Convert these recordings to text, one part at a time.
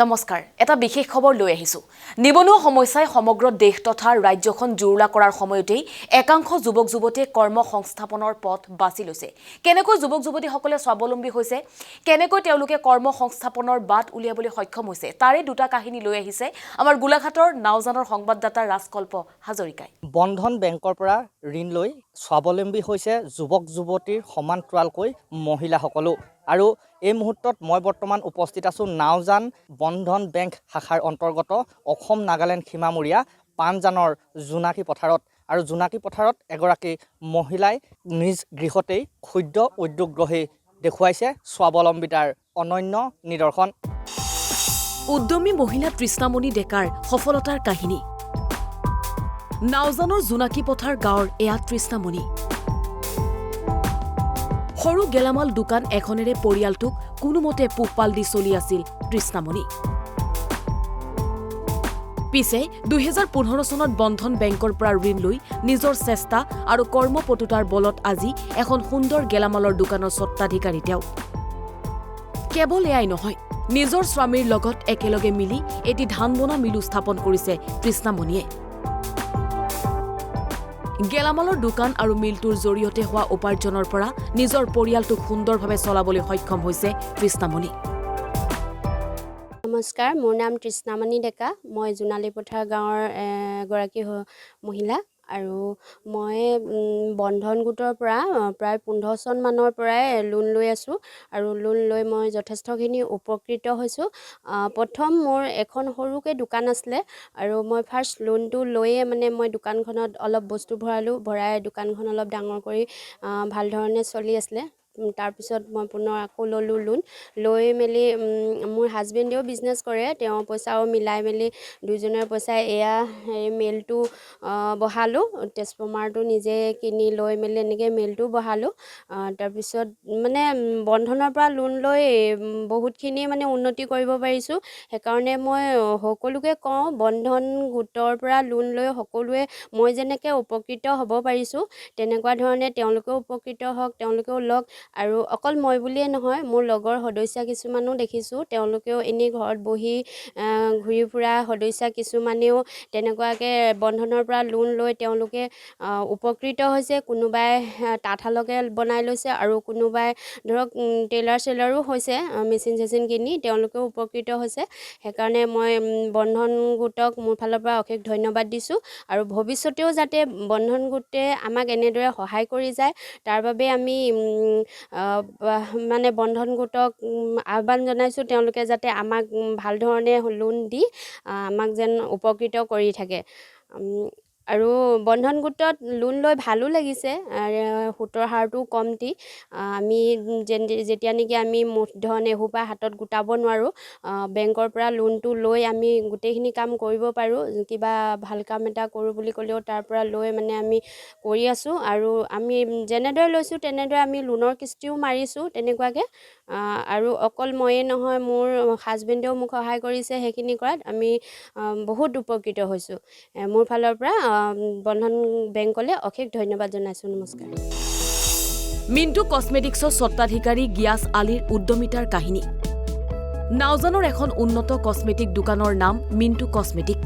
নমস্কাৰ এটা বিশেষ খবৰ লৈ আহিছো নিবনুৱা সমস্যাই সমগ্ৰ দেশ তথা ৰাজ্যখন জুৰুলা কৰাৰ সময়তেই একাংশ যুৱক যুৱতীয়ে কৰ্ম সংস্থাপনৰ পথ বাছি লৈছে কেনেকৈ যুৱক যুৱতীসকলে স্বাৱলম্বী হৈছে কেনেকৈ তেওঁলোকে কৰ্ম সংস্থাপনৰ বাট উলিয়াবলৈ সক্ষম হৈছে তাৰে দুটা কাহিনী লৈ আহিছে আমাৰ গোলাঘাটৰ নাওজানৰ সংবাদদাতা ৰাজকল্প হাজৰিকাই বন্ধন বেংকৰ পৰা ঋণ লৈ স্বাৱলম্বী হৈছে যুৱক যুৱতীৰ সমান্তৰালকৈ মহিলাসকলো আৰু এই মুহূৰ্তত মই বৰ্তমান উপস্থিত আছো নাওজান বন্ধন বেংক শাখাৰ অন্তৰ্গত অসম নাগালেণ্ড সীমামূৰীয়া পানজানৰ জোনাকী পথাৰত আৰু জোনাকী পথাৰত এগৰাকী মহিলাই নিজ গৃহতেই ক্ষুদ্ৰ উদ্যোগ গ্ৰহী দেখুৱাইছে স্বাৱলম্বিতাৰ অনন্য নিদৰ্শন উদ্যমী মহিলা তৃষ্ণামণি ডেকাৰ সফলতাৰ কাহিনী নাওজানৰ জোনাকী পথাৰ গাঁৱৰ এয়া তৃষ্ণামণি সৰু গেলামাল দোকান এখনেৰে পৰিয়ালটোক কোনোমতে পোহপাল দি চলি আছিল তৃষ্ণামণি পিছে ২০১৫ চনত বন্ধন বেংকৰ পৰা ঋণ লৈ নিজৰ চেষ্টা আৰু কৰ্মপটুতাৰ বলত আজি এখন সুন্দৰ গেলামালৰ দোকানৰ স্বত্বাধিকাৰী তেওঁ কেৱল এয়াই নহয় নিজৰ স্বামীৰ লগত একেলগে মিলি এটি ধান বনা মিলো স্থাপন কৰিছে তৃষ্ণামণিয়ে গেলামালৰ দোকান আৰু মিলটোৰ জৰিয়তে হোৱা উপাৰ্জনৰ পৰা নিজৰ পৰিয়ালটোক সুন্দৰভাৱে চলাবলৈ সক্ষম হৈছে তৃষ্ণামণি নমস্কাৰ মোৰ নাম তৃষ্ণামণি ডেকা মই জোনালী পথাৰ গাঁৱৰ এগৰাকী মহিলা আৰু মই বন্ধন গোটৰ পৰা প্ৰায় ১৫ চন মানৰ পৰাই লোন লৈ আছোঁ আৰু লোন লৈ মই যথেষ্টখিনি উপকৃত হৈছোঁ প্ৰথম মোৰ এখন সৰুকৈ দোকান আছিলে আৰু মই ফাৰ্ষ্ট লোনটো লৈয়ে মানে মই দোকানখনত অলপ বস্তু ভৰাই দোকানখন অলপ ডাঙৰ কৰি ভাল ধৰণে চলি আছিলে তাৰপিছত মই পুনৰ আকৌ ল'লোঁ লোন লৈ মেলি মোৰ হাজবেণ্ডেও বিজনেছ কৰে তেওঁ পইচাও মিলাই মেলি দুজনৰ পইচাই এয়া মেলটো বহালোঁ ট্ৰেন্সফৰ্মাৰটো নিজে কিনি লৈ মেলি এনেকৈ মেলটো বহালোঁ তাৰপিছত মানে বন্ধনৰ পৰা লোন লৈ বহুতখিনি মানে উন্নতি কৰিব পাৰিছোঁ সেইকাৰণে মই সকলোকে কওঁ বন্ধন গোটৰ পৰা লোন লৈ সকলোৱে মই যেনেকৈ উপকৃত হ'ব পাৰিছোঁ তেনেকুৱা ধৰণে তেওঁলোকেও উপকৃত হওক তেওঁলোকেও লওক আৰু অকল মই বুলিয়ে নহয় মোৰ লগৰ সদস্যা কিছুমানো দেখিছোঁ তেওঁলোকেও এনেই ঘৰত বহি ঘূৰি ফুৰা সদস্যা কিছুমানেও তেনেকুৱাকৈ বন্ধনৰ পৰা লোন লৈ তেওঁলোকে উপকৃত হৈছে কোনোবাই তাঁতশালকে বনাই লৈছে আৰু কোনোবাই ধৰক টেইলাৰ চেলাৰো হৈছে মেচিন চেচিন কিনি তেওঁলোকেও উপকৃত হৈছে সেইকাৰণে মই বন্ধন গোটক মোৰ ফালৰ পৰা অশেষ ধন্যবাদ দিছোঁ আৰু ভৱিষ্যতেও যাতে বন্ধন গোটে আমাক এনেদৰে সহায় কৰি যায় তাৰ বাবে আমি মানে বন্ধন গোটক আহ্বান জনাইছোঁ তেওঁলোকে যাতে আমাক ভাল ধৰণে লোন দি আমাক যেন উপকৃত কৰি থাকে আৰু বন্ধন গোটত লোন লৈ ভালো লাগিছে সুতৰ হাৰটো কমটি আমি যেতিয়া নেকি আমি মূলধন এসোপা হাতত গোটাব নোৱাৰোঁ বেংকৰ পৰা লোনটো লৈ আমি গোটেইখিনি কাম কৰিব পাৰোঁ কিবা ভাল কাম এটা কৰোঁ বুলি ক'লেও তাৰ পৰা লৈ মানে আমি কৰি আছোঁ আৰু আমি যেনেদৰে লৈছোঁ তেনেদৰে আমি লোনৰ কিস্তিও মাৰিছোঁ তেনেকুৱাকৈ আৰু অকল ময়ে নহয় মোৰ হাজবেণ্ডেও মোক সহায় কৰিছে সেইখিনি কৰাত আমি বহুত উপকৃত হৈছোঁ মোৰ ফালৰ পৰা বন্ধন বেংকলৈ অশেষ ধন্যবাদ জনাইছোঁ নমস্কাৰ মিণ্টু কছমেটিক্সৰ স্বত্বাধিকাৰী গিয়াছ আলীৰ উদ্যমিতাৰ কাহিনী নাওজানৰ এখন উন্নত কছমেটিক দোকানৰ নাম মিণ্টু কছমেটিক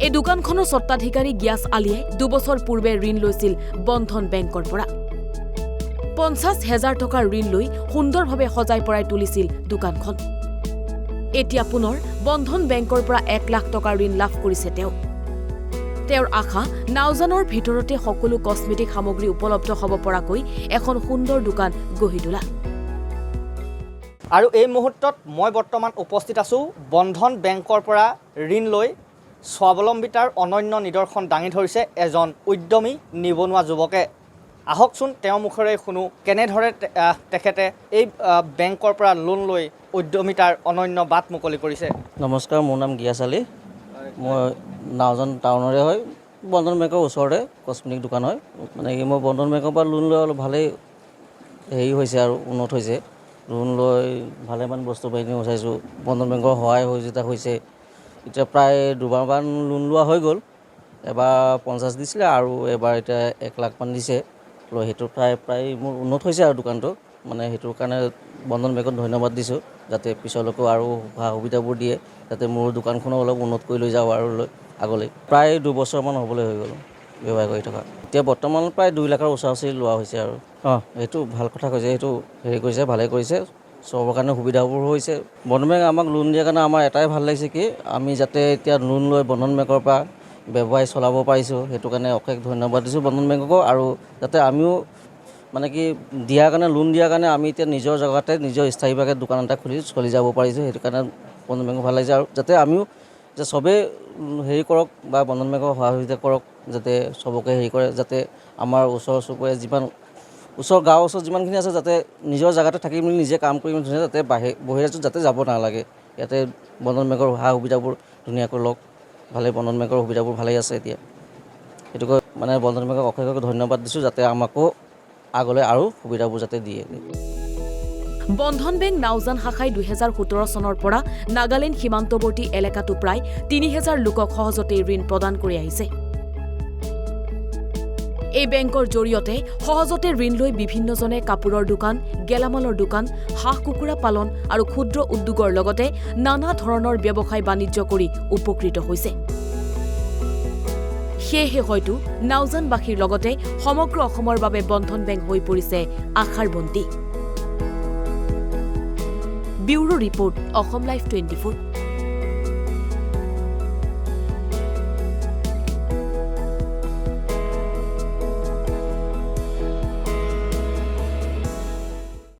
এই দোকানখনৰ স্বত্বাধিকাৰী গিয়াছ আলীয়ে ২ বছৰ পূৰ্বে ঋণ লৈছিল বন্ধন বেংকৰ পৰা ৫০,০০০ টকাৰ ঋণ লৈ সুন্দৰভাৱে সজাই পৰাই তুলিছিল দোকানখন এতিয়া পুনৰ বন্ধন বেংকৰ পৰা ১ লাখ টকাৰ ঋণ লাভ কৰিছে তেওঁৰ আশা নাওজানৰ ভিতৰতে সকলো কছমেটিক সামগ্ৰী উপলব্ধ হ'ব পৰাকৈ এখন সুন্দৰ দোকান গঢ়ি তোলা আৰু এই মুহূৰ্তত মই বৰ্তমান উপস্থিত আছোঁ বন্ধন বেংকৰ পৰা ঋণ লৈ স্বাৱলম্বিতাৰ অনন্য নিদৰ্শন দাঙি ধৰিছে এজন উদ্যমী নিবনুৱা যুৱকে আহকচোন তেওঁৰ মুখেৰে শুনো কেনেদৰে তেখেতে এই বেংকৰ পৰা লোন লৈ উদ্যমিতাৰ অনন্য বাট মুকলি কৰিছে নমস্কাৰ মোৰ নাম গিয়াছ আলী মই নাওজান টাউনৰে হয় বন্ধন বেংকৰ ওচৰতে কছমেটিক দোকান হয় মানে কি মই বন্ধন বেংকৰ পৰা লোন লৈ অলপ ভালেই হেৰি হৈছে আৰু উন্নত হৈছে লোন লৈ ভালেমান বস্তু বাহিনী উঠাইছোঁ বন্ধন বেংকৰ সহায় সহযোগিতা হৈছে এতিয়া প্ৰায় দুবাৰমান লোন লোৱা হৈ গ'ল এবাৰ ৫০ দিছিলে আৰু এবাৰ এতিয়া ১ লাখ মান দিছে লৈ সেইটো প্ৰায় মোৰ উন্নত হৈছে আৰু দোকানটো মানে সেইটোৰ কাৰণে বন্ধন বেংকত ধন্যবাদ দিছোঁ যাতে পিছলৈকো আৰু সা সুবিধাবোৰ দিয়ে যাতে মোৰ দোকানখনো অলপ উন্নত কৰি লৈ যাওঁ আৰু আগলৈ প্ৰায় 2 বছৰমান হ'বলৈ হৈ গ'ল ব্যৱসায় কৰি থকা এতিয়া বৰ্তমান প্ৰায় 2 লাখৰ ওচৰা-ওচৰি লোৱা হৈছে আৰু এইটো ভাল কথা কৈছে এইটো হেৰি কৰিছে ভালে কৰিছে চবৰ কাৰণে সুবিধাবোৰ হৈছে বন্ধন বেংকে আমাক লোন দিয়াৰ কাৰণে আমাৰ এটাই ভাল লাগিছে কি আমি যাতে এতিয়া লোন লৈ বন্ধন বেংকৰ পৰা ব্যৱসায় চলাব পাৰিছোঁ সেইটো কাৰণে অশেষ ধন্যবাদ দিছোঁ বন্ধন বেংককো আৰু যাতে আমিও মানে কি দিয়াৰ কাৰণে লোন দিয়াৰ কাৰণে আমি এতিয়া নিজৰ জেগাতে নিজৰ স্থায়ীভাৱে দোকান এটা খুলি চলি যাব পাৰিছোঁ সেইটো কাৰণে বন্ধন বেংক ভাল লাগিছে আৰু যাতে আমিও যে চবেই হেৰি কৰক বা বন্ধন বেংকৰ সহযোগিতা কৰক যাতে চবকে হেৰি কৰে যাতে আমাৰ ওচৰ চুবুৰীয়া যিমান ওচৰ গাঁৱৰ ওচৰত যিমানখিনি আছে যাতে নিজৰ জেগাতে থাকি মেলি নিজে কাম কৰি মেলি যাতে বহিৰাজ্যত যাতে যাব নালাগে ইয়াতে বন্ধন বেংকৰ সা সুবিধাবোৰ ধুনীয়াকৈ লওক ভালে বন্ধন বেংকৰ সুবিধাবোৰ ভালেই আছে এতিয়া সেইটোকৈ মানে বন্ধন বেংকক অশেষ ধন্যবাদ দিছোঁ যাতে আমাকো আগলৈ আৰু সুবিধাবোৰ যাতে দিয়ে বন্ধন বেংক নাওজান শাখাই 2017 চনৰ পৰা নাগালেণ্ড সীমান্তৱৰ্তী এলেকাটো প্ৰায় 3000 লোকক সহজতে ঋণ প্ৰদান কৰি আহিছে এই বেংকৰ জৰিয়তে সহজতে ঋণ লৈ বিভিন্নজনে কাপোৰৰ দোকান গেলামালৰ দোকান হাঁহ কুকুৰা পালন আৰু ক্ষুদ্ৰ উদ্যোগৰ লগতে নানা ধৰণৰ ব্যৱসায় বাণিজ্য কৰি উপকৃত হৈছে সেয়েহে হয়তো নাওজানবাসীৰ লগতে সমগ্ৰ অসমৰ বাবে বন্ধন বেংক হৈ পৰিছে আশাৰ বন্তি ব্যুৰো ৰিপৰ্ট অসম লাইভ 24